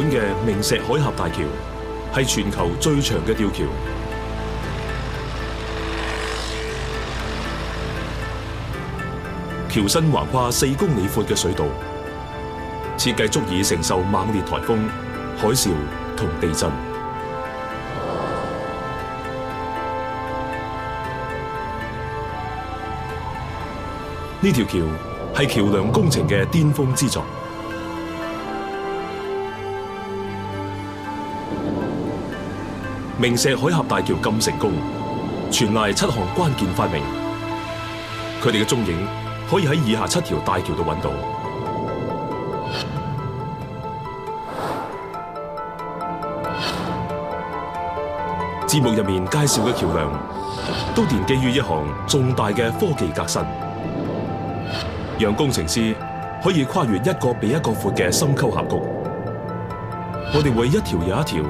本嘅明石海峽大橋係全球最長嘅吊橋。橋身橫跨4公里闊嘅水道，設計足以承受猛烈颱風、海嘯同地震。呢條橋係橋樑工程嘅巔峰之作。明石海峽大橋咁成功，全賴7項關鍵發明。佢哋嘅蹤影可以喺以下7條大橋度揾到。節目入面介紹嘅橋樑，都奠基於一項重大嘅科技革新，讓工程師可以跨越一個比一個闊嘅深溝峽谷。我哋會一條又一條，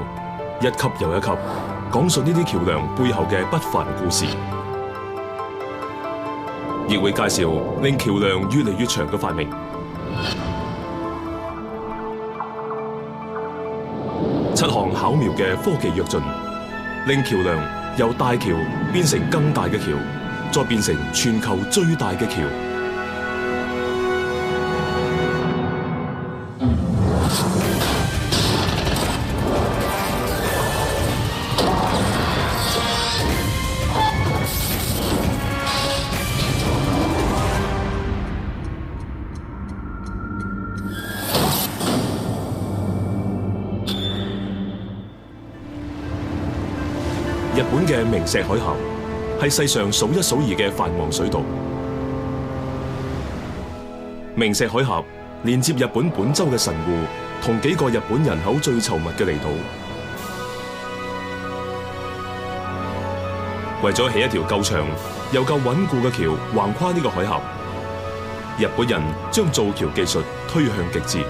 一級又一級，講述呢啲橋樑背後嘅不凡故事，亦會介紹令橋樑越嚟越長嘅發明。7項巧妙嘅科技躍進，令橋樑由大橋變成更大嘅橋，再變成全球最大嘅橋。日本嘅明石海峽係世上數一數二嘅繁忙水道。明石海峽連接日本本州嘅神戶同幾個日本人口最稠密嘅離島。為咗起一條夠長又夠穩固嘅橋橫跨呢個海峽，日本人將造橋技術推向極致。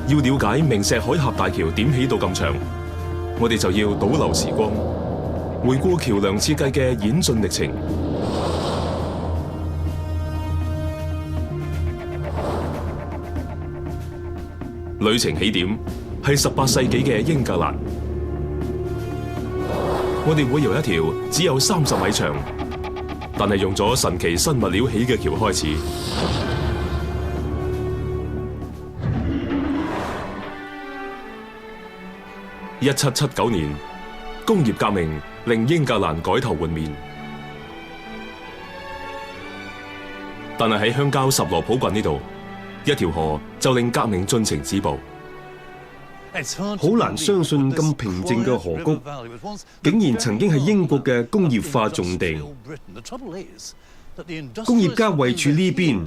要了解明石海峽大橋點起到咁長，我哋就要倒流時光，回顧橋樑設計嘅演進歷程。旅程起點係18世紀嘅英格蘭，我哋會由一條只有30米長，但係用咗神奇新物料起嘅橋開始。1779年，工業革命令英格蘭改頭換面，但係喺鄉郊什羅普郡呢度，一條河就令革命進程止步。好難相信咁平靜嘅河谷，竟然曾經係英國嘅工業化重地。工業家位處呢邊，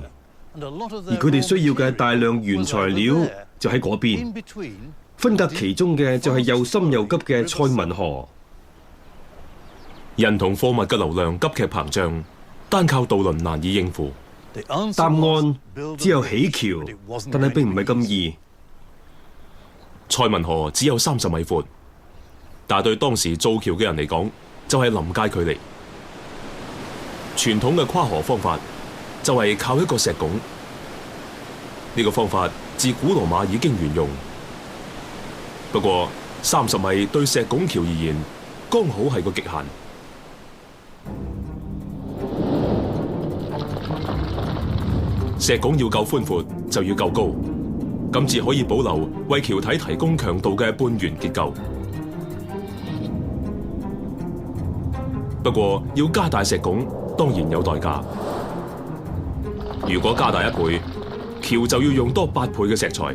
而佢哋需要嘅大量原材料就喺嗰邊。分隔其中嘅就係又深又急嘅塞文河。人同貨物嘅流量急劇膨脹，單靠渡輪難以應付。答案只有起橋，但係並唔係咁易。塞文河只有30米闊，但係對當時造橋嘅人嚟講，就係臨界距離。傳統嘅跨河方法就係靠一個石拱，呢個方法自古羅馬已經沿用。不過30米對石拱橋而言，剛好係個極限。石拱要夠寬闊，就要夠高，咁至可以保留為橋體提供強度嘅半圓結構。不過要加大石拱，當然有代價。如果加大1倍，橋就要用多8倍嘅石材。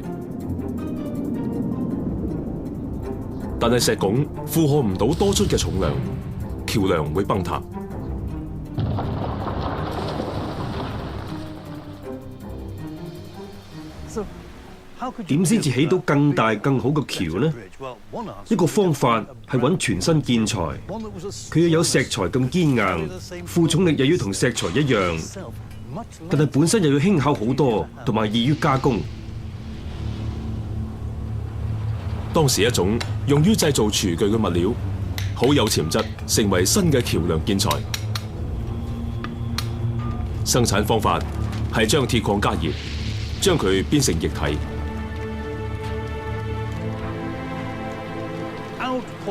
但係石拱負荷唔到多出嘅重量，橋樑會崩塌。點先至起到更大更好嘅橋呢？一個方法係揾全新建材，佢要有石材咁堅硬，負重力又要同石材一樣，但係本身又要輕巧好多，同埋易於加工。當時一種用於製造廚具嘅物料，好有潛質成為新嘅橋樑建材。生產方法係將鐵礦加熱，將佢變成液體。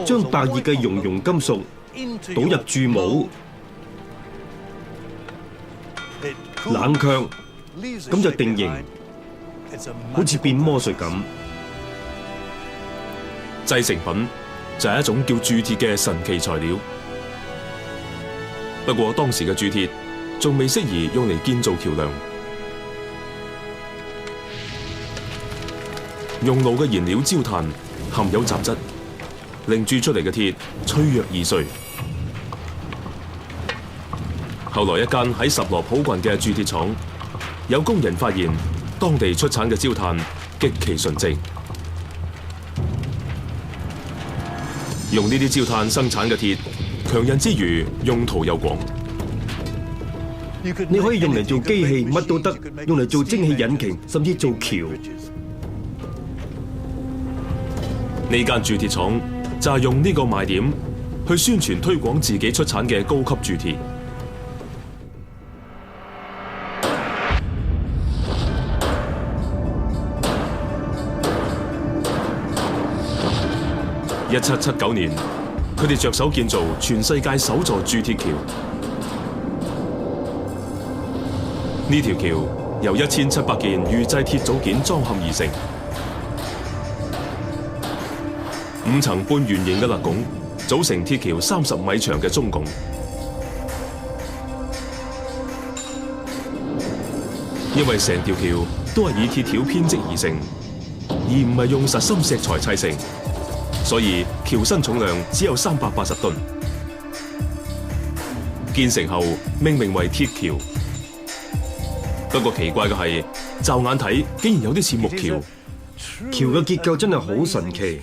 將白熱嘅熔融金屬倒入注模，冷卻，咁就定型，好似變魔術咁。製成品就係一種叫鑄鐵嘅神奇材料。不過當時嘅鑄鐵仲未適宜用嚟建造橋樑，熔爐嘅燃料焦炭含有雜質，令鑄出嚟嘅鐵脆弱易碎。後來一間喺十羅普郡嘅鑄鐵廠，有工人發現當地出產嘅焦炭極其純正。用呢啲焦炭生產嘅鐵，強韌之餘用途又廣。你可以用嚟做機器，乜都得，用嚟做蒸汽引擎，甚至做橋。呢間鑄鐵廠就係用呢個賣點去宣傳推廣自己出產嘅高級鑄鐵。1779年，佢哋着手建造全世界首座鑄鐵橋。呢條橋由1700件預製鐵組件裝嵌而成，5層半圓形嘅肋拱組成鐵橋30米長嘅中拱。因為成條橋都係以鐵條編織而成，而唔係用實心石材砌成，所以橋身重量只有380噸。建成後命名為鐵橋。不過奇怪嘅係，驟眼睇竟然有啲似木橋。橋嘅結構真係好神奇，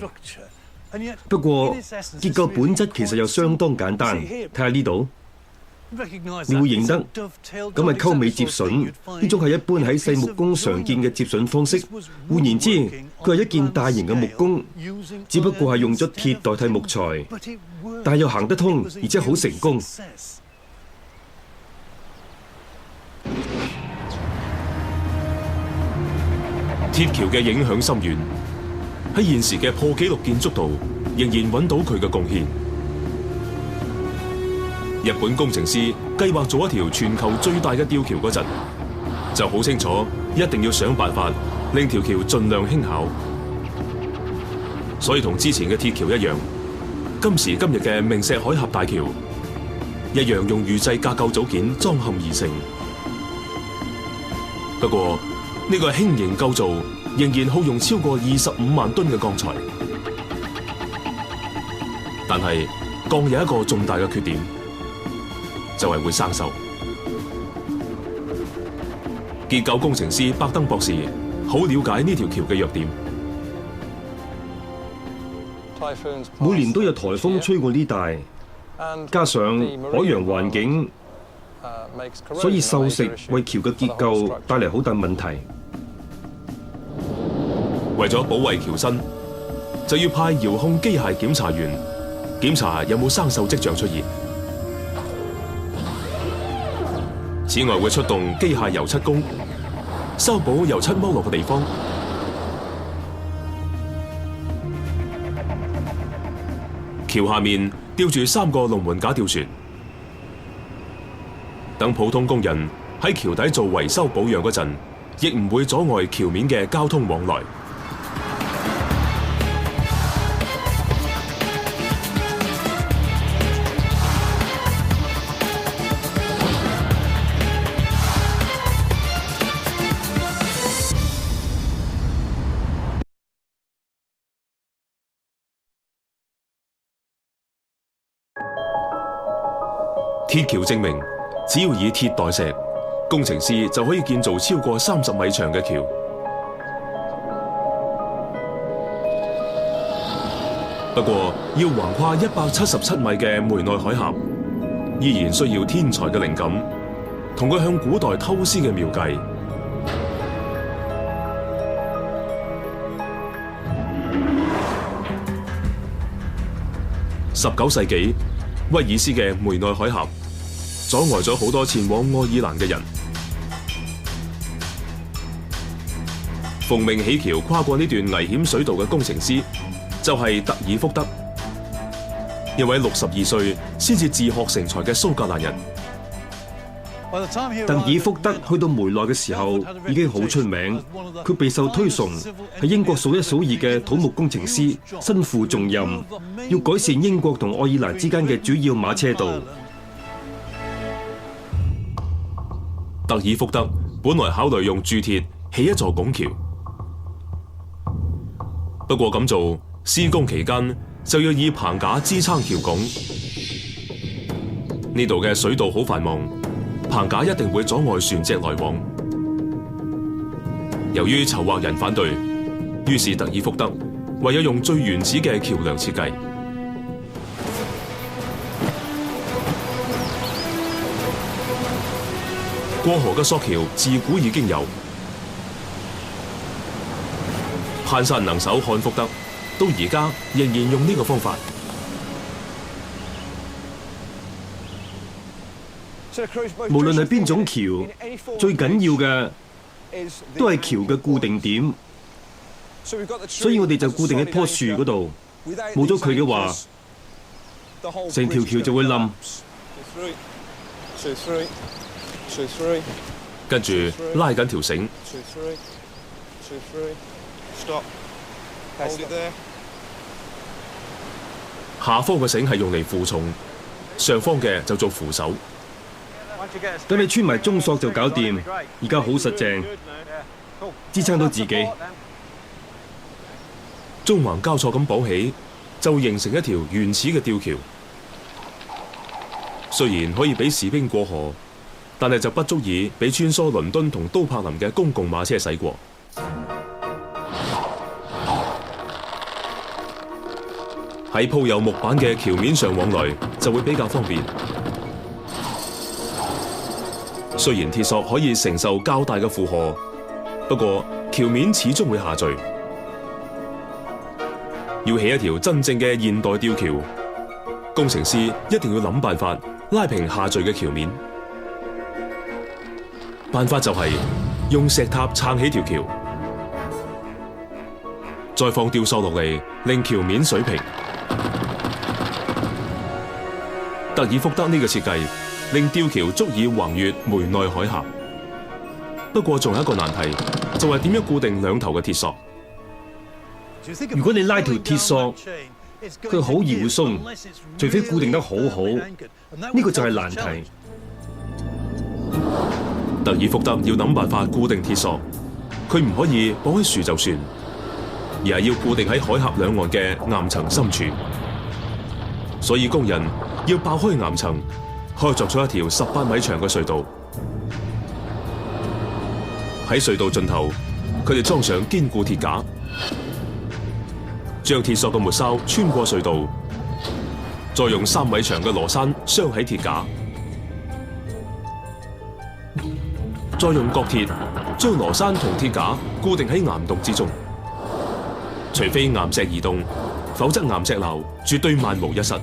不過結構本質其實又相當簡單。睇下呢度，你會認得，咁係溝尾接榫，呢種係一般喺細木工常見嘅接榫方式。換言之，佢係一件大型嘅木工，只不過係用咗鐵代替木材，但係又行得通，而且好成功。鐵橋嘅影響深遠，喺現時嘅破紀錄建築度仍然揾到佢嘅貢獻。日本工程師計劃做一條全球最大嘅吊橋嗰陣，就好清楚一定要想辦法令條橋盡量輕巧。所以同之前嘅鐵橋一樣，今時今日嘅明石海峽大橋一樣用預製架構組件裝嵌而成。不過呢個輕型構造仍然耗用超過25萬噸嘅鋼材，但係鋼有一個重大嘅缺點，就係會生鏽。結構工程師伯登博士好了解呢條橋嘅弱點。每年都有颱風吹過呢帶，加上海洋環境，所以鏽蝕為橋嘅結構帶嚟好大問題。為咗保衛橋身，就要派遙控機械檢查員檢查有冇生鏽跡象出現。此外，會出動機械油漆工修補油漆剝落嘅地方。橋下面吊住3個龍門架吊船，等普通工人喺橋底做維修保養嗰陣，亦唔會阻礙橋面嘅交通往來。鐵橋證明，只要以鐵代石，工程師就可以建造超過30米長嘅橋。不過，要橫跨177米嘅梅內海峽，依然需要天才嘅靈感，同佢向古代偷師嘅妙計。19世紀，威爾斯嘅梅內海峽阻礙咗好多前往愛爾蘭嘅人。奉命起橋跨過呢段危險水道嘅工程師就係特爾福德，一位62歲先至自學成才嘅蘇格蘭人。特爾福德去到梅內嘅時候已經好出名，佢備受推崇，係英國數一數二嘅土木工程師，身負重任，要改善英國同愛爾蘭之間嘅主要馬車道。特爾福德本來考慮用鑄鐵起一座拱橋，不過咁做施工期間就要以棚架支撐橋拱，呢度嘅水道好繁忙，棚架一定會阻礙船隻來往。由於籌劃人反對，於是特爾福德唯有用最原始嘅橋梁設計。過河嘅索橋自古已經有，攀山能手漢福德到而家仍然用呢個方法。無論係邊種橋，最緊要嘅都係橋嘅固定點，所以我哋就固定喺棵樹嗰度，冇咗佢嘅話，成條橋就會冧。跟住拉緊條繩，下方嘅繩係用嚟負重，上方嘅就做扶手。等你穿埋中索就搞掂，而家好實淨，支撐到自己。縱橫交錯咁綁起，就會形成一條原始嘅吊橋。雖然可以俾士兵過河，但係就不足以俾穿梭倫敦同都柏林嘅公共馬車駛過。喺鋪有木板嘅橋面上往來就會比較方便。雖然鐵索可以承受較大嘅負荷，不過橋面始終會下墜。要起一條真正嘅現代吊橋，工程師一定要諗辦法拉平下墜嘅橋面。辦法就係用石塔撐起條橋，再放吊索落嚟，令橋面水平。特爾福德呢個設計令吊橋足以橫越梅內海峽。不過仲有一個難題，就係點樣固定兩頭嘅鐵索。如果你拉條鐵索，佢好易會鬆，除非固定得好好，呢個就係難題。特爾福德要諗辦法固定鐵索，佢唔可以綁喺樹就算，而係要固定喺海峽兩岸嘅岩層深處。所以工人要爆開岩層，開鑿出一條18米長嘅隧道。喺隧道盡頭，佢哋裝上堅固鐵架，將鐵索嘅末梢穿過隧道，再用3米長嘅羅山鑲喺鐵架。再用角鐵將羅山同鐵架固定喺岩洞之中，除非岩石移動，否則岩石樓絕對萬無一失。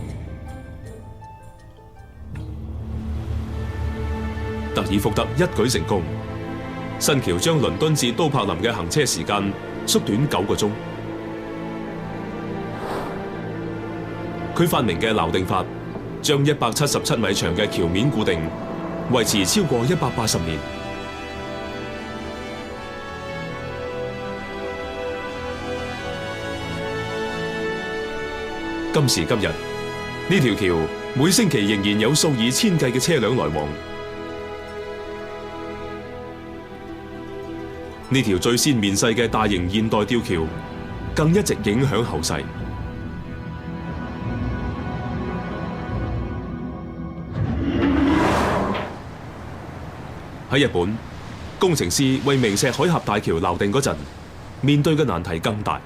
特爾福德一舉成功，新橋將倫敦至都柏林嘅行車時間縮短9個鐘。佢發明嘅錨定法，將177米長嘅橋面固定，維持超過180年。今時今日，呢條橋每星期仍然有數以千計嘅車輛來往。呢條最先面世嘅大型現代吊橋，更一直影響後世。喺日本，工程師為明石海峽大橋錨定嗰陣，面對嘅難題更大。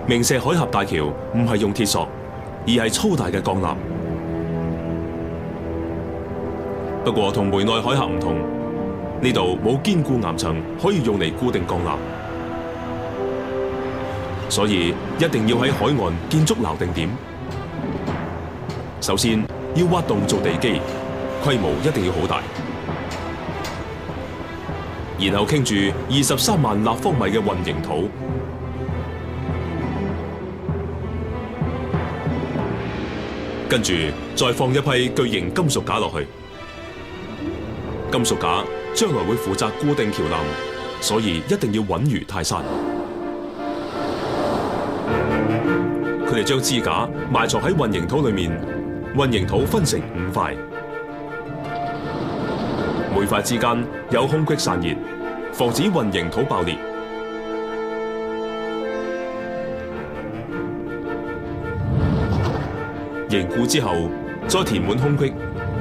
明石海峽大橋唔係用鐵索，而係粗大嘅鋼纜。不過同梅內海峽唔同，呢度冇堅固岩層可以用嚟固定鋼纜，所以一定要喺海岸建築錨定點。首先要挖洞做地基，規模一定要好大。然後傾住23萬立方米嘅混凝土，跟住再放一批巨型金屬架落去。金屬架將來會負責固定橋欄，所以一定要穩如泰山。佢哋將支架埋藏喺混凝土裏面，混凝土分成5塊，每塊之間有空隙散熱，防止混凝土爆裂。凝固之後，再填滿空隙，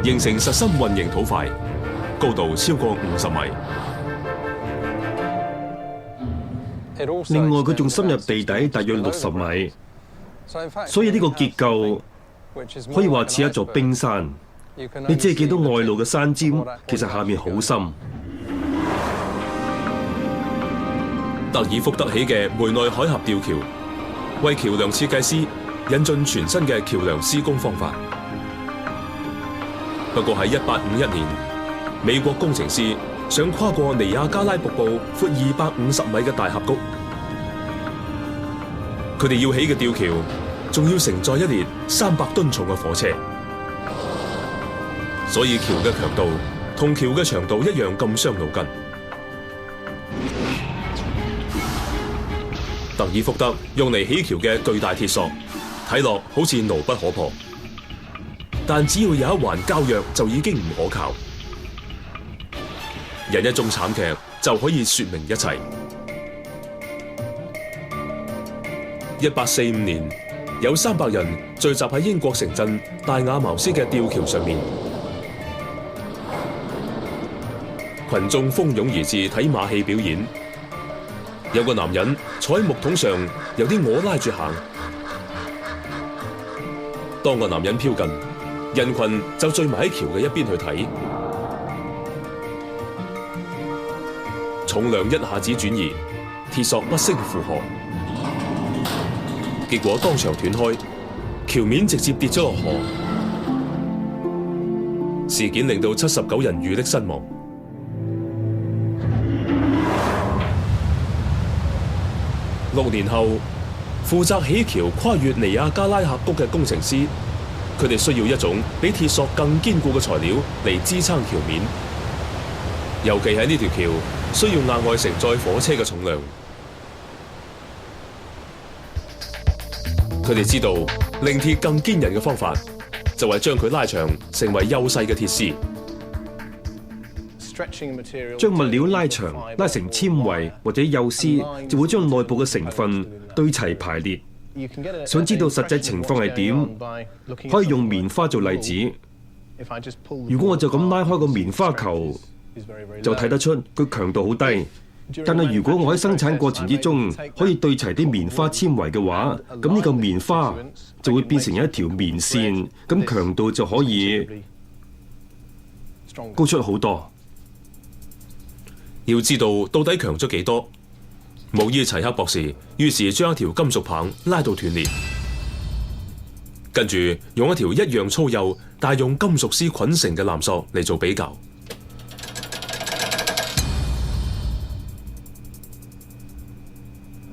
形成實心混凝土塊，高度超過50米。另外，佢仲深入地底大約60米，所以呢個結構可以話似一座冰山。你只係見到外露嘅山尖，其實下面好深。德爾福德起嘅梅內海峽吊橋，為橋梁設計師引進全新嘅橋梁施工方法。不過喺1851年，美國工程師想跨過尼亞加拉瀑布闊250米嘅大峽谷，佢哋要起嘅吊橋仲要承載一列300噸重嘅火車，所以橋嘅強度同橋嘅長度一樣咁傷腦筋。德爾福德用嚟起橋嘅巨大鐵索，睇落好似牢不可破，但只要有一環膠約就已經唔可靠。人一宗慘劇就可以說明一切。1845年，有300人聚集喺英國城鎮大雅茅斯嘅吊橋上面，群眾蜂擁而至睇馬戲表演。有個男人坐喺木桶上，由啲鵝拉住行。當個男人飄近，人群就聚埋喺橋嘅一邊去睇。重量一下子轉移，鐵索不勝負荷，結果當場斷開，橋面直接跌咗落河。事件令到79人遇溺身亡。6年後，負責起橋跨越尼亞加拉峽谷嘅工程師，佢哋需要一種比鐵索更堅固嘅材料嚟支撐橋面，尤其喺呢條橋需要額外承載火車嘅重量。佢哋知道令鐵更堅韌嘅方法，就係將佢拉長，成為幼細嘅鐵絲。將物料拉長，拉成纖維或者幼絲，就會將內部嘅成分對齊排列。想知道實際情況係點，可以用棉花做例子。如果我就咁拉開個棉花球，就睇得出佢強度好低。但係如果我喺生產過程之中可以對齊啲棉花纖維嘅話，咁呢個棉花就會變成一條棉線，咁強度就可以高出好多。要知道到底強咗幾多？姆伊齊克博士於是將一條金屬棒拉到斷裂，跟住用一條一樣粗幼但用金屬絲捆成嘅纜索嚟做比較。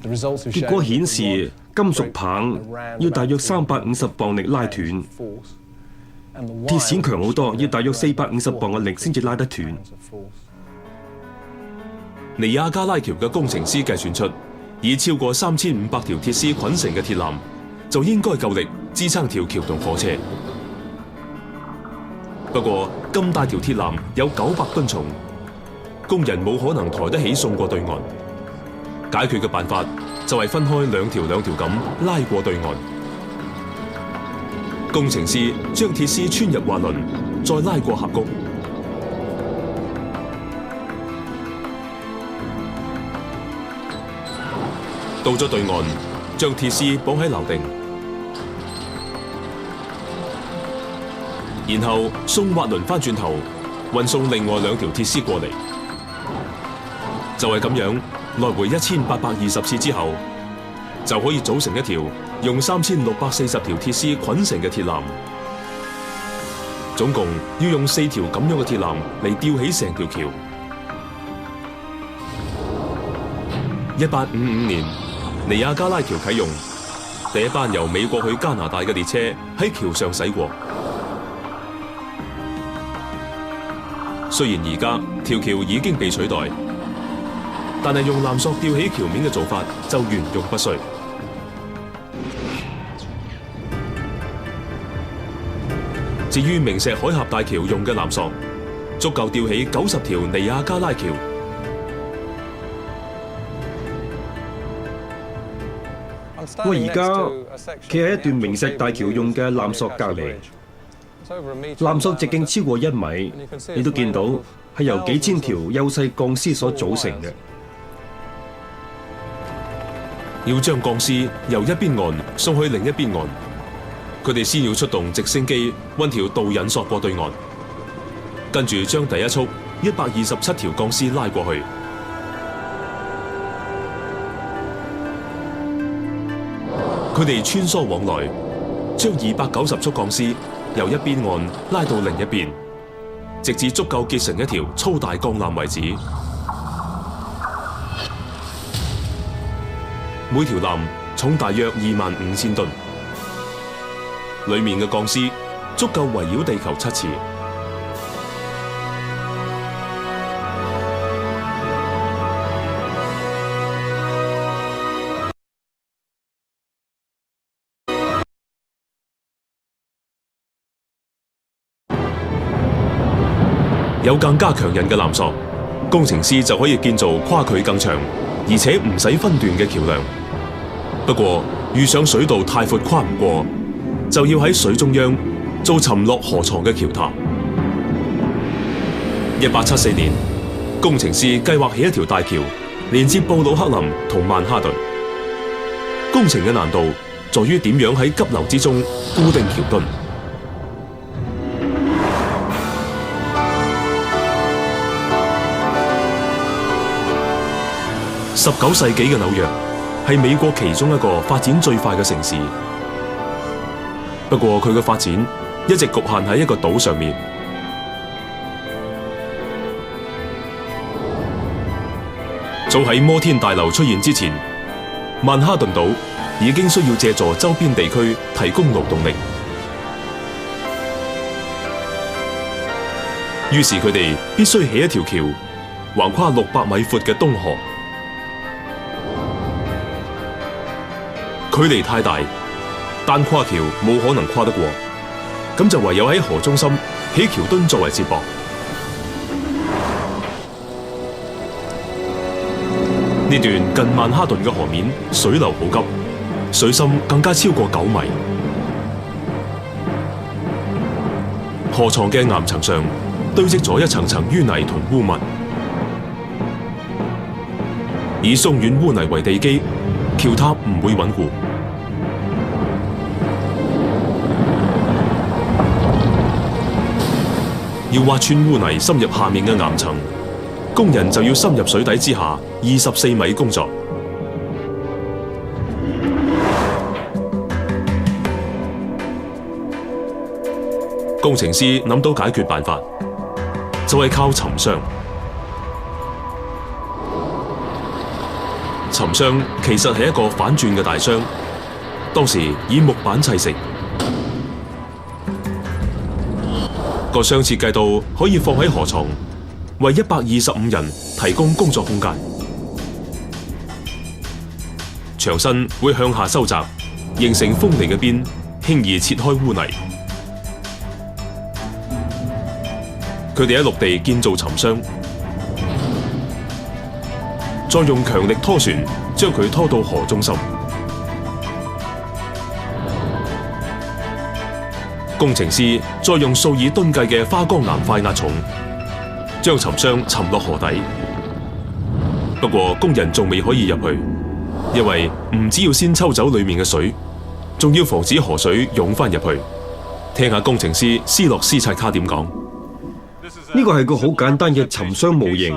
結果顯示金屬棒要大約350磅力拉斷，鐵線強好多，要大約450磅嘅力先至拉得斷。尼亞加拉橋嘅工程師計算出，以超過3500條鐵絲捆成嘅鐵纜，就應該夠力支撐條橋同火車。不過咁大條鐵纜有900噸重，工人冇可能抬得起送過對岸。解決嘅辦法就係分開兩條咁拉過對岸。工程師將鐵絲穿入滑輪，再拉過峽谷。到咗對岸，將鐵絲綁喺樓頂，然後送滑輪翻轉頭，運送另外2條鐵絲過嚟。就係咁樣，來回1820次之後，就可以組成一條用3640條鐵絲捆成嘅鐵纜。總共要用4條咁樣嘅鐵纜嚟吊起成條橋。1855年，尼亞加拉橋啟用，第一班由美國去加拿大嘅列車喺橋上駛過。雖然而家條橋已經被取代，但係用纜索吊起橋面嘅做法就沿用不衰。至於明石海峽大橋用嘅纜索，足夠吊起90條尼亞加拉橋。我而家企喺一段明石大橋用嘅纜索隔離，纜索直徑超過1米，你都見到係由幾千條幼細鋼絲所組成嘅。要將鋼絲由一邊岸送去另一邊岸，佢哋先要出動直升機運條導引索過對岸，跟住將第一束127條鋼絲拉過去。佢哋穿梭往來，將290束鋼絲由一邊岸拉到另一邊，直至足夠結成一條粗大鋼纜為止。每條纜重大約25000噸，裡面嘅鋼絲足夠圍繞地球7次。有更加強韌嘅纜索，工程師就可以建造跨距更長，而且唔使分段嘅橋梁。不過遇上水道太闊跨唔過，就要喺水中央做沉落河床嘅橋塔。1874年，工程師計劃起一條大橋，連接布魯克林同曼哈頓。工程嘅難度在於點樣喺急流之中固定橋墩。19世紀嘅紐約係美國其中一個發展最快嘅城市，不過佢嘅發展一直局限喺一個島上面。早喺摩天大樓出現之前，曼哈頓島已經需要借助周邊地區提供勞動力，於是佢哋必須起一條橋，橫跨600米闊嘅東河。距離太大，單跨橋冇可能跨得過，咁就唯有喺河中心起橋墩作為接駁。呢段近曼哈頓嘅河面水流好急，水深更加超過9米。河床嘅岩層上堆積咗一層層淤泥同污物，以鬆軟污泥為地基，橋塔唔會穩固。要挖穿污泥深入下面嘅岩層，工人就要深入水底之下24米工作。工程師諗到解決辦法，就係靠沉箱。沉箱其實係一個反轉嘅大箱，當時以木板砌成。個箱設計到可以放喺河床，為125人提供工作空間。牆身會向下收窄，形成鋒利嘅邊，輕易切開污泥。佢哋喺陸地建造沉箱，再用強力拖船將佢拖到河中心。工程師再用數以噸計嘅花崗岩塊壓重，將沉箱沉落河底。不過工人仲未可以入去，因為唔只要先抽走裏面嘅水，仲要防止河水湧翻入去。聽下工程師斯洛斯察卡點講。呢個係個好簡單嘅沉箱模型。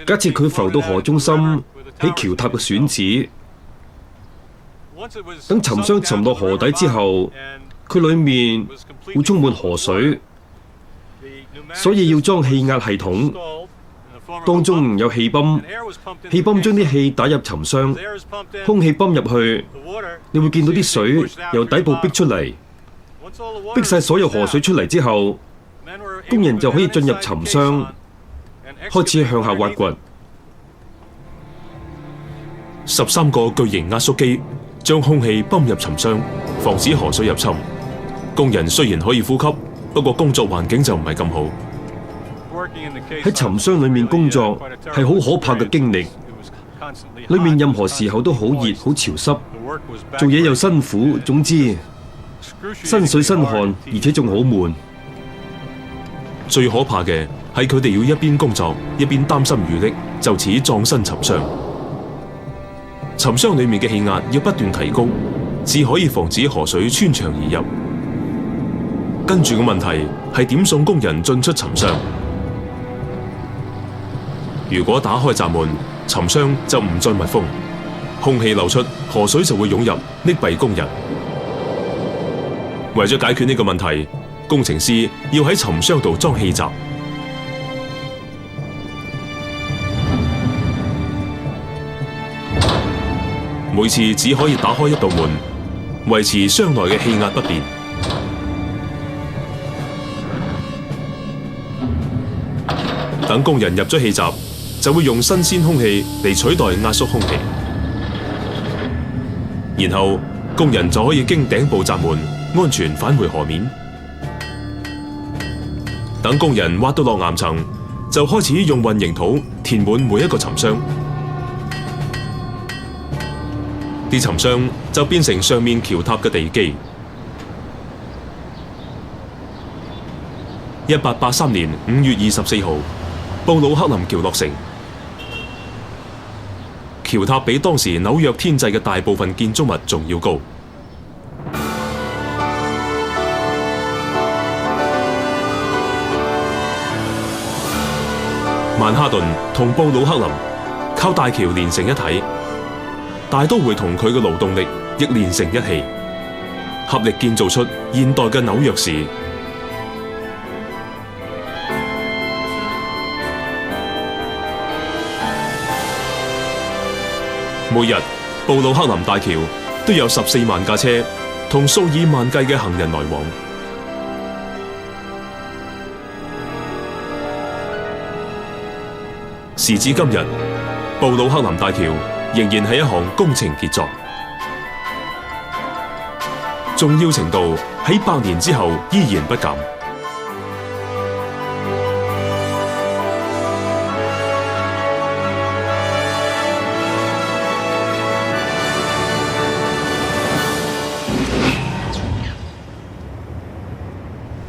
假設佢浮到河中心，喺橋塔嘅選址，等沉箱沉落河底之後，佢裏面會充滿河水，所以要裝氣壓系統，當中有氣泵，氣泵將啲氣打入沉箱，空氣泵入去，你會見到啲水由底部逼出嚟，逼晒所有河水出嚟之後，工人就可以進入沉箱，開始向下挖掘。13個巨型壓縮機將空氣泵入沉箱，防止河水入侵。工人雖然可以呼吸，不過工作環境就唔係咁好。喺沉箱裏面工作係好可怕嘅經歷，裏面任何時候都好熱好潮濕，做嘢又辛苦，總之身水身汗，而且仲好悶。最可怕嘅係佢哋要一邊工作一邊擔心遇溺，就此葬身沉箱。沉箱裏面嘅氣壓要不斷提高，至可以防止河水穿牆而入。跟住個問題係點送工人進出沉箱。如果打開閘門，沉箱就唔再密封，空氣流出，河水就會湧入，溺斃工人。為咗解決呢個問題，工程師要喺沉箱度裝氣閘。每次只可以打開一道門，維持箱內嘅氣壓不變。等工人入咗氣閘，就會用新鮮空氣嚟取代壓縮空氣，然後工人就可以經頂部閘門安全返回河面。等工人挖到落岩層，就開始用混凝土填滿每一個沉箱。啲沉箱就變成上面橋塔嘅地基。1883年5月24號，布魯克林橋落成。橋塔比當時紐約天際嘅大部分建築物仲要高。曼哈頓同布魯克林靠大橋連成一體。大都會同佢嘅勞動力亦連成一氣，合力建造出現代嘅紐約市。每日布魯克林大橋都有14萬架車同數以萬計嘅行人來往。時至今日，布魯克林大橋仍然係一項工程傑作，重要程度喺100年之後依然不減。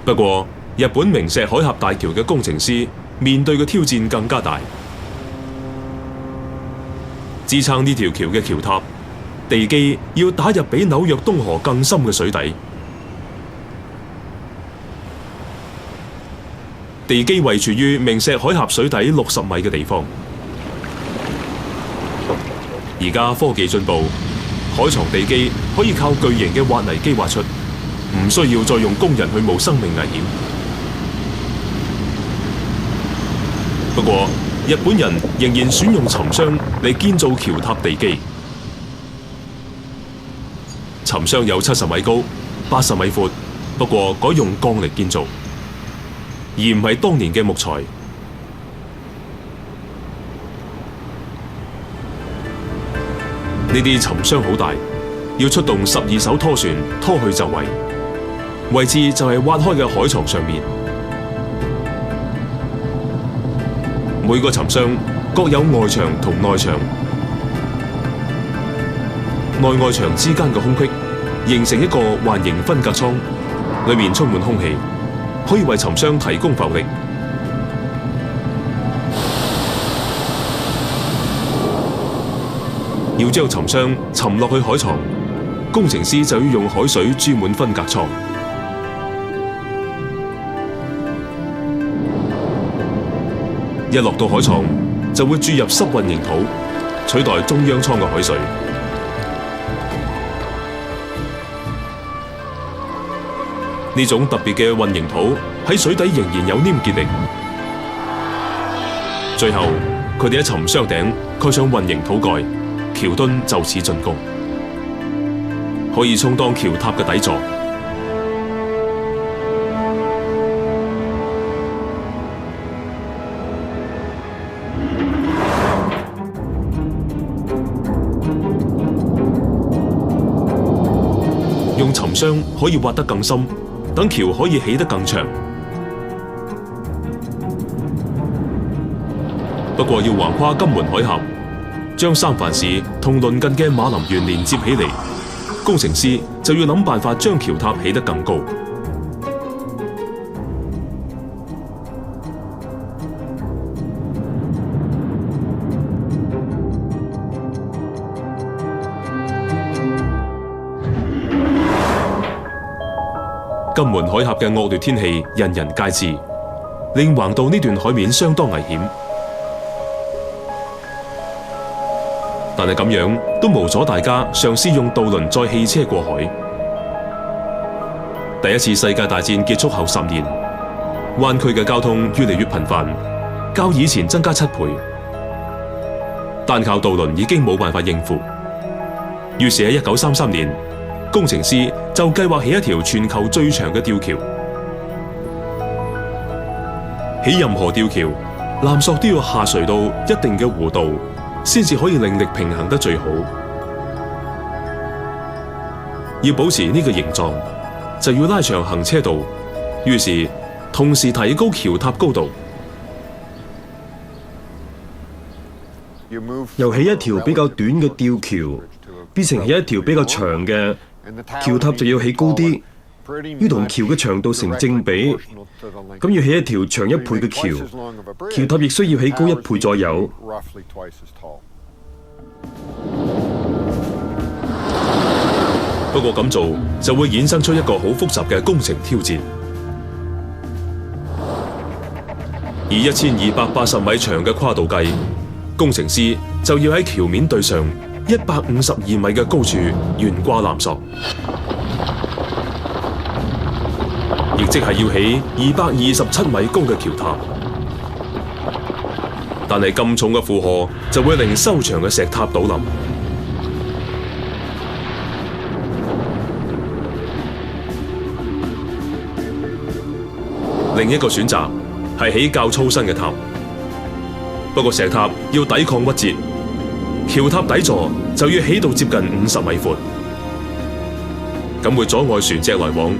不過，日本明石海峽大橋嘅工程師面對嘅挑戰更加大。支撐呢條橋嘅橋塔，地基要打入比紐約東河更深嘅水底。地基位處於明石海峽水底60米嘅地方。而家科技進步，海床地基可以靠巨型嘅挖泥機挖出，唔需要再用工人去冒生命危險。不過，日本人仍然選用沉箱嚟建造橋塔地基。沉箱有70米高、80米闊，不過改用鋼嚟建造，而唔係當年嘅木材。呢啲沉箱好大，要出動12艘拖船拖去就位，位置就係挖開嘅海床上面。每個沉箱各有外牆同內牆，內外牆之間嘅空隙形成一個環形分隔艙，裏面充滿空氣，可以為沉箱提供浮力。要將沉箱沉落去海床，工程師就要用海水注滿分隔艙。一落到海床，就會注入濕混凝土，取代中央艙嘅海水。呢種特別嘅混凝土喺水底仍然有黏結力，最後，佢哋喺沉箱頂蓋上混凝土蓋，橋墩就此竣工，可以充當橋塔嘅底座。用沉箱可以挖得更深，等橋可以起得更長。不過要橫跨金門海峽，將三藩市同鄰近嘅馬林縣連接起嚟，工程師就要諗辦法將橋塔起得更高。金門海峽嘅惡劣天氣人人皆知，令橫渡呢段海面相當危險。但係咁樣都無阻大家嘗試用渡輪載汽車過海。第一次世界大戰結束後10年，灣區嘅交通越嚟越頻繁，較以前增加7倍。單靠渡輪已經冇辦法應付，於是喺1933年，工程師就計劃起一條全球最長嘅吊橋。起任何吊橋，纜索都要下垂到一定嘅弧度，先至可以令力平衡得最好。要保持呢個形狀，就要拉長行車道，於是同時提高橋塔高度。由起一條比較短嘅吊橋，變成起一條比較長嘅橋塔，就要起高啲，要同橋嘅長度成正比。咁要起一條長1倍嘅橋，橋塔亦需要起高1倍左右。不過咁做就會衍生出一個好複雜嘅工程挑戰。以1280米長嘅跨度計，工程師就要喺橋面對上152米嘅高處懸掛纜索，亦即係要起227米高嘅橋塔。但係咁重嘅負荷就會令修長嘅石塔倒冧。另一個選擇係起較粗身嘅塔，不過石塔要抵抗屈折，橋塔底座就要起到接近50米闊，咁會阻礙船隻來往，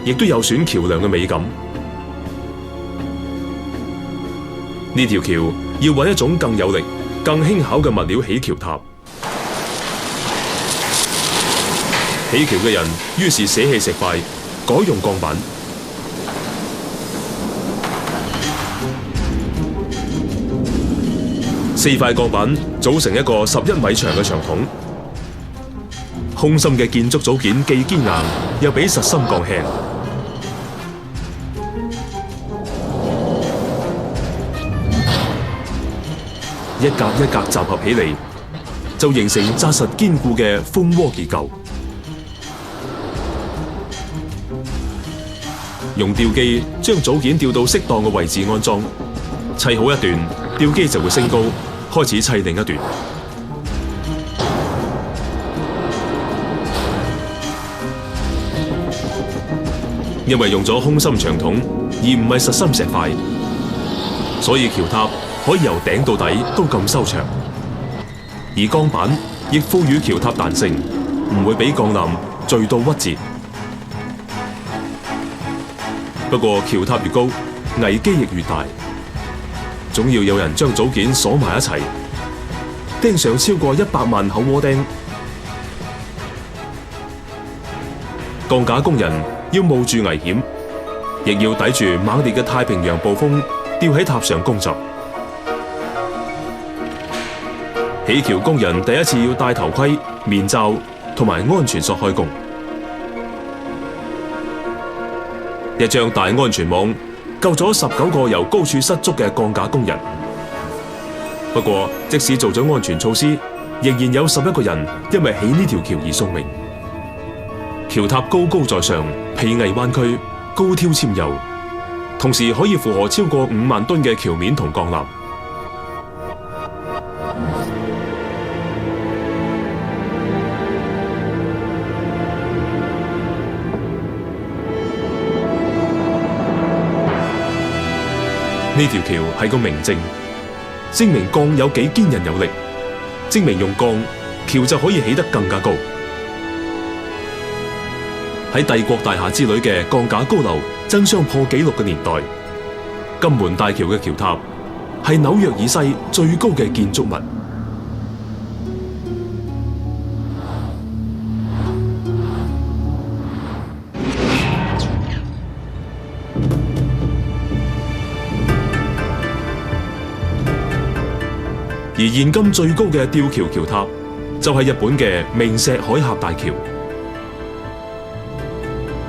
亦都有損橋梁嘅美感。呢條橋要揾一種更有力、更輕巧嘅物料起橋塔。起橋嘅人於是捨棄石塊，改用鋼板。4塊鋼板組成一個11米長嘅長筒，空心嘅建築組件既堅硬，又比實心鋼輕。一格一格集合起嚟，就形成紮實堅固嘅蜂窩結構。用吊機將組件吊到適當嘅位置安裝，砌好一段，吊機就會升高，開始砌另一段。因為用咗空心長筒而唔係實心石塊，所以橋塔可以由頂到底都咁修長，而鋼板亦賦予橋塔彈性，唔會俾鋼纜墜到屈折。不過橋塔越高，危機亦越大，總要有人將組件鎖埋一齊，釘上超過100萬口窩釘。鋼架工人要冒住危險，亦要抵住猛烈嘅太平洋暴風，吊喺塔上工作。起橋工人第一次要戴頭盔、面罩同埋安全索開工。一張大安全網救咗19個由高處失足嘅鋼架工人。不過，即使做咗安全措施，仍然有11個人因為起呢條橋而送命。橋塔高高在上，皮危彎曲，高挑纖幼，同時可以負荷超過5萬噸嘅橋面同鋼纜。呢條橋係個明證，證明鋼有幾堅韌有力，證明用鋼橋就可以起得更加高。喺帝國大廈之類嘅鋼架高樓爭相破紀錄嘅年代，金門大橋嘅橋塔係紐約以西最高嘅建築物。而現今最高嘅吊橋橋塔就係日本嘅明石海峽大橋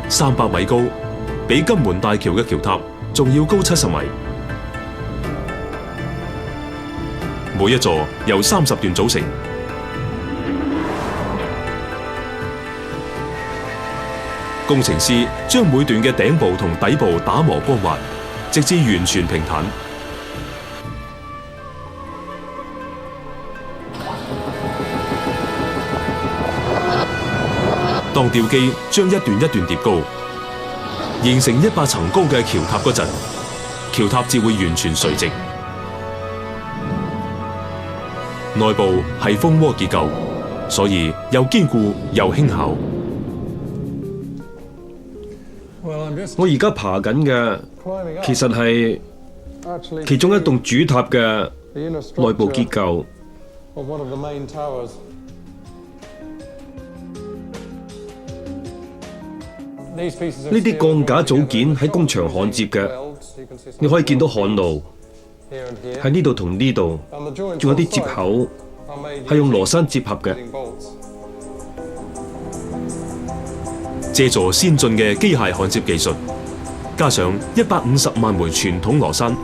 ，300米高，比金門大橋嘅橋塔仲要高70米。每一座由30段組成，工程師將每段嘅頂部同底部打磨光滑，直至完全平坦。當吊機將一段一段疊高，形成100層高嘅橋塔嗰陣，橋塔至會完全垂直。內部係蜂窩結構，所以又堅固又輕巧。我而家爬緊嘅其實係其中一棟主塔嘅內部結構。呢啲鋼架組件喺工場焊接嘅，你可以見到焊路喺呢度同呢度，仲有啲接口係用螺栓接合嘅。借助先進嘅機械焊接技術，加上150萬枚傳統螺栓，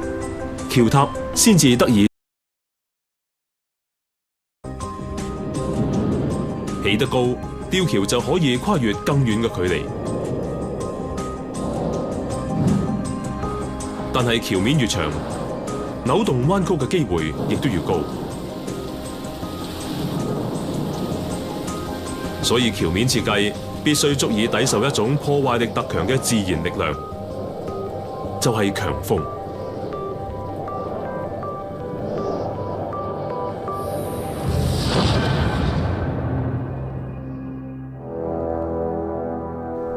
橋塔先至得以起得高，吊橋就可以跨越更遠嘅距離。但係橋面越長，扭動彎曲嘅機會亦都越高，所以橋面設計必須足以抵受一種破壞力特強嘅自然力量，就係強風。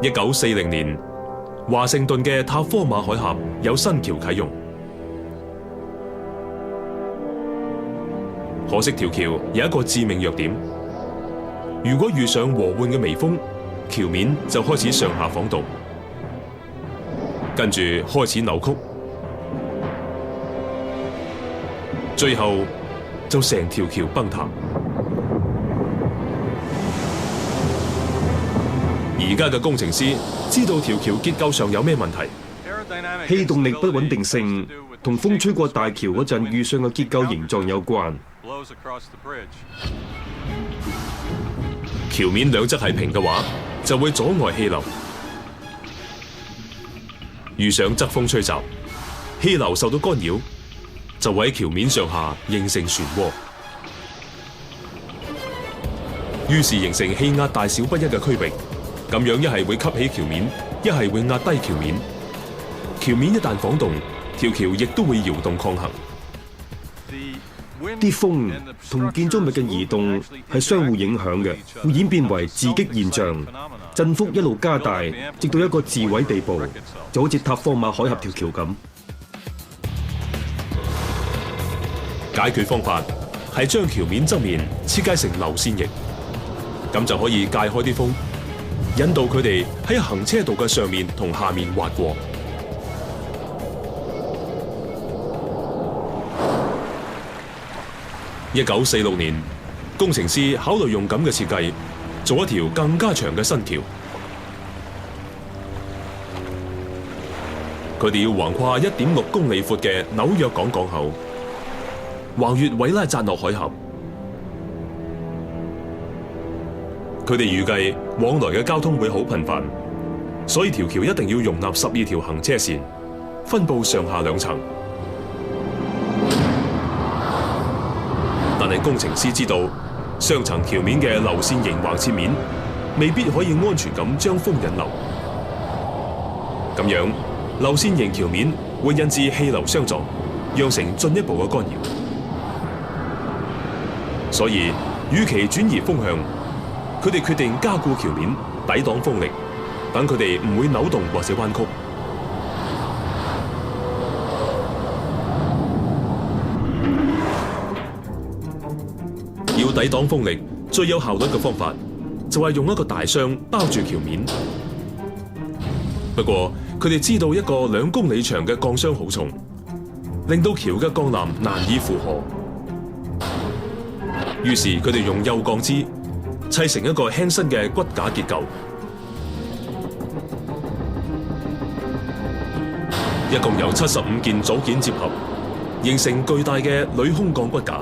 1940年，華盛頓嘅塔科馬海峽有新橋啟用，可惜條橋有一個致命弱點，如果遇上和緩嘅微風，橋面就開始上下晃動，跟住開始扭曲，最後就成條橋崩塌。而家嘅工程師知道條橋結構上有咩問題，氣動力不穩定性同風吹過大橋嗰陣遇上嘅結構形狀有關。橋面兩側係平嘅話，就會阻礙氣流；遇上側風吹襲，氣流受到干擾，就會喺橋面上下形成漩渦，於是形成氣壓大小不一嘅區域。咁樣一係會吸起橋面，一係會壓低橋面。橋面一旦晃動，條橋亦都會搖動抗衡。啲風同建築物嘅移動係相互影響嘅，會演變為自擊現象，振幅一路加大，直到一個自毀地步，就好似塔科馬海峽條橋咁。解決方法係將橋面側面設計成流線型，咁就可以界開啲風，引導佢哋喺行車道嘅上面同下面滑過。1946年，工程師考慮用咁嘅設計，做一條更加長嘅新橋。佢哋要橫跨1.6公里闊嘅紐約港港口，橫越韋拉扎諾海峽。佢哋預計往來嘅交通會好頻繁，所以條橋一定要容納12條行車線，分佈上下2層。但係工程師知道，雙層橋面嘅流線型橫切面未必可以安全咁將風引流。咁樣，流線型橋面會引致氣流相撞，釀成進一步嘅干擾。所以，與其轉移風向，佢哋決定加固橋面，抵擋風力，等佢哋唔會扭動或者彎曲。要抵擋風力，最有效率嘅方法就係用一個大箱包住橋面。不過，佢哋知道一個2公里長嘅鋼箱好重，令到橋嘅鋼纜難以負荷。於是佢哋用幼鋼枝砌成一個輕身嘅骨架結構，一共由75件組件接合，形成巨大嘅鋁空鋼骨架。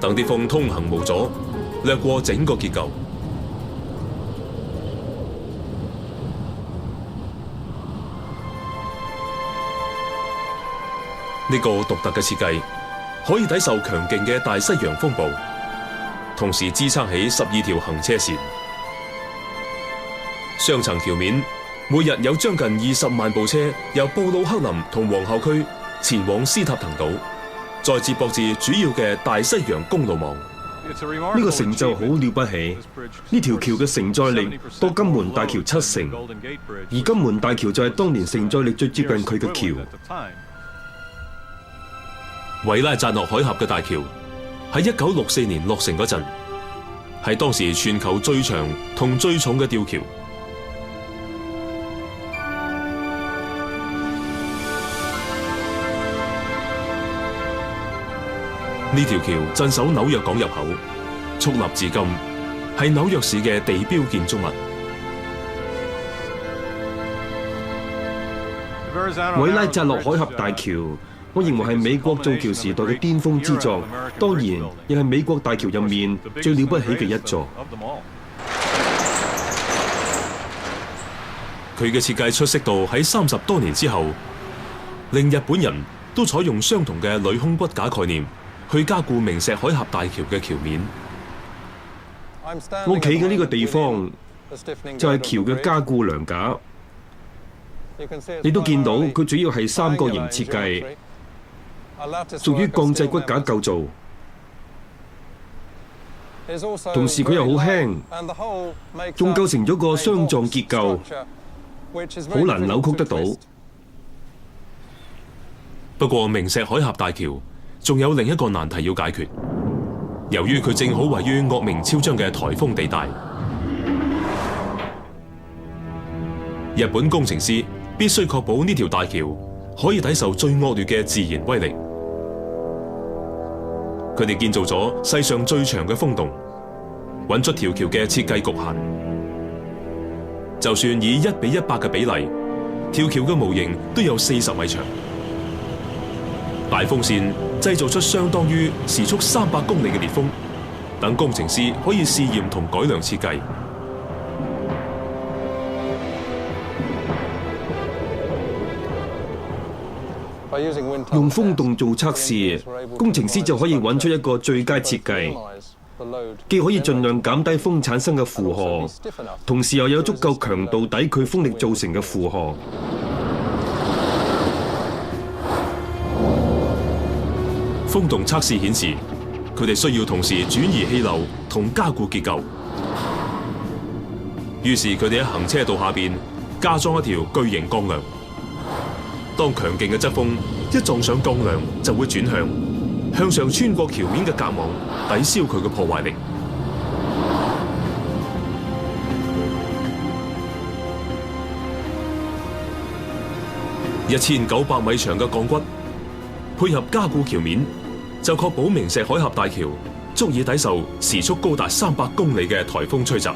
等啲風通行無阻，掠過整個結構。呢個獨特嘅設計可以抵受強勁嘅大西洋風暴，同時支撐起12條行車線。雙層橋面每日有將近20萬部車由布魯克林同皇后區前往斯塔滕島，再接駁至主要嘅大西洋公路網。呢個成就好了不起，呢條橋嘅承載力多金門大橋7成，而金門大橋就係當年承載力最接近佢嘅橋。韋拉扎諾海峽嘅大橋喺1964年落成嗰陣，係當時全球最長同最重嘅吊橋。呢條橋鎮守紐約港入口，矗立至今，係紐約市嘅地標建築物。韋拉扎諾海峽大橋，我認為係美國造橋時代嘅巔峰之作，當然亦係美國大橋入面最了不起嘅一座。佢嘅設計出色度喺30多年之後，令日本人都採用相同嘅鋁空骨架概念去加固明石海峽大橋嘅橋面。我企嘅呢個地方就係橋嘅加固梁架，你都見到佢主要係3角形設計，屬於鋼製骨架構造，同時佢又好輕，仲構成咗個雙狀結構，好難扭曲得到。不過明石海峽大橋仲有另一個難題要解決，由於佢正好位於惡名昭彰嘅颱風地帶，日本工程師必須確保呢條大橋可以抵受最惡劣嘅自然威力。佢哋建造咗世上最長嘅風洞，揾出條橋嘅設計局限。就算以1:100嘅比例，條橋嘅模型都有40米長。大風扇製造出相當於時速300公里嘅烈風，等工程師可以試驗同改良設計。用風洞做測試，工程師就可以揾出一個最佳設計，既可以盡量減低風產生嘅負荷，同時又有足夠強度抵禦風力造成嘅負荷。風洞測試顯示，佢哋需要同時轉移氣流同加固結構。於是佢哋喺行車道下邊加裝一條巨型鋼梁。當強勁嘅側風一撞上鋼梁，就會轉向上穿過橋面嘅隔網，抵消佢嘅破壞力。1900米長嘅鋼骨，配合加固橋面，就確保明石海峽大橋足以抵受時速高達300公里嘅颱風吹襲。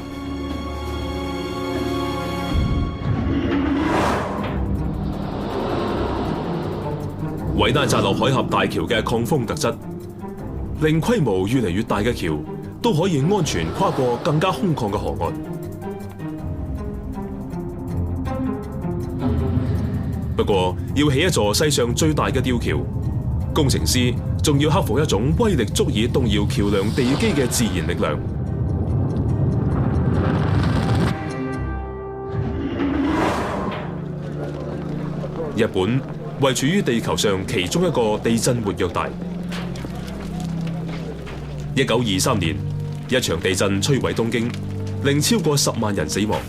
韋拉扎諾海峽大橋嘅抗風特質，令規模越嚟越大嘅橋都可以安全跨過更加空曠嘅河岸。不過，要起一座世上最大嘅吊橋，工程師仲要克服一種威力足以動搖橋梁地基嘅自然力量。日本位處於地球上其中一個地震活躍帶。1923年，一場地震摧毀東京，令超過10萬人死亡。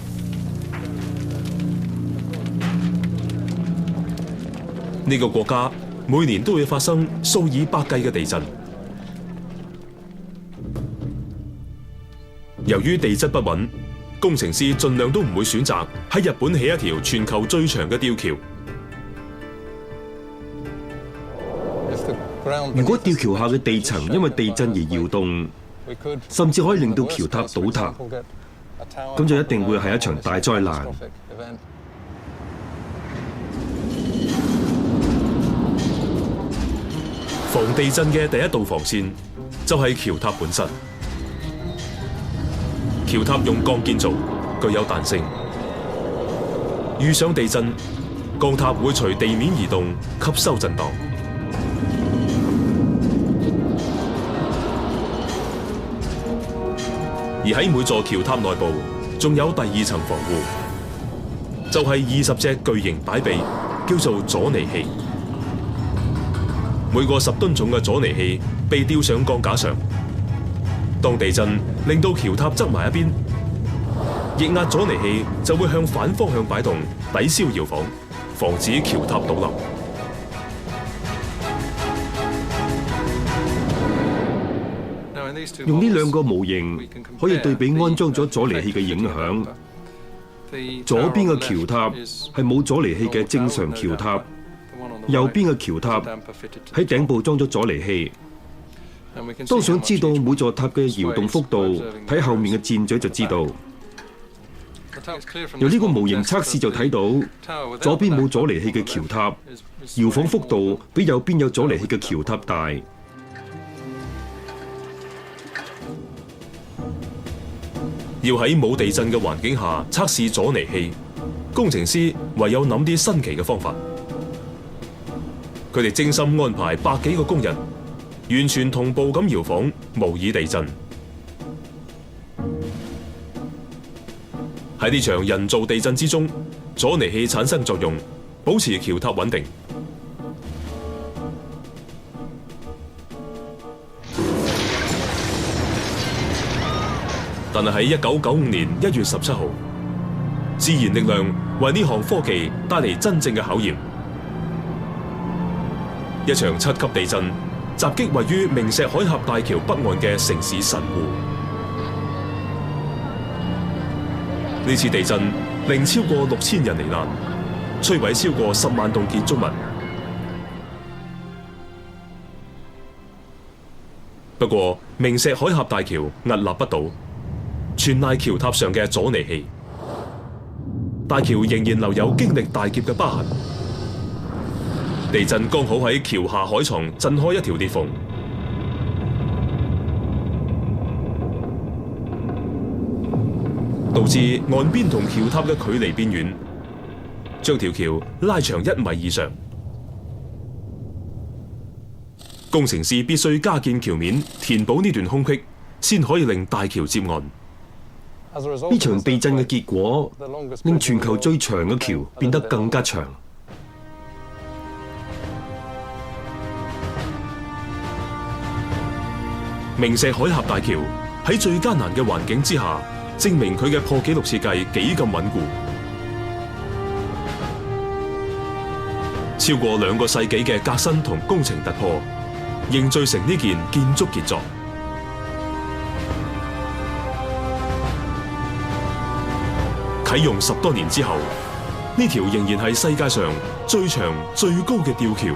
呢個國家每年都會發生數以百計嘅地震。由於地質不穩，工程師盡量都唔會選擇喺日本起一條全球最長嘅吊橋。如果吊橋下嘅地層因為地震而搖動，甚至可以令到橋塔倒塌，咁就一定會係一場大災難。防地震嘅第一道防線就係橋塔本身。橋塔用鋼建造，具有彈性。遇上地震，鋼塔會隨地面移動，吸收震盪。而喺每座橋塔內部，仲有第二層防護，就係20隻巨型擺臂，叫做阻尼器。每個10噸重嘅阻尼器被吊上鋼架上。當地震令到橋塔側埋一邊，液壓阻尼器就會向反方向擺動，抵消搖晃，防止橋塔倒冧。用呢兩個模型可以對比安裝咗阻尼器嘅影響。左邊嘅橋塔係冇阻尼器嘅正常橋塔，右邊嘅橋塔喺頂部裝咗阻尼器。當想知道每座塔嘅搖動幅度，睇後面嘅箭嘴就知道。由呢個模型測試就睇到，左邊冇阻尼器嘅橋塔，搖晃幅度比右邊有阻尼器嘅橋塔大。要喺冇地震嘅環境下測試阻尼器，工程師唯有諗啲新奇嘅方法。佢哋精心安排百幾個工人，完全同步咁搖晃，模擬地震。喺呢場人造地震之中，阻尼器產生作用，保持橋塔穩定。但係喺1995年1月17號，自然力量為呢項科技帶嚟真正嘅考驗。一場7級地震襲擊位於明石海峽大橋北岸嘅城市神戶。呢次地震令超過6000人罹難，摧毀超過10萬棟建築物。不過，明石海峽大橋屹立不倒，全賴橋塔上嘅阻尼器。大橋仍然留有經歷大劫嘅疤痕。地震剛好喺橋下海床震開一條裂縫，導致岸邊同橋塔嘅距離變遠，將條橋拉長1米以上。工程師必須加建橋面，填補呢段空隙，先可以令大橋接岸。呢場地震嘅結果，令全球最長嘅橋變得更加長。明石海峽大橋喺最艱難嘅環境之下，證明佢嘅破紀錄設計幾咁穩固。超過2個世紀嘅革新同工程突破，凝聚成呢件建築傑作。啟用10多年之後，呢條仍然係世界上最長最高嘅吊橋。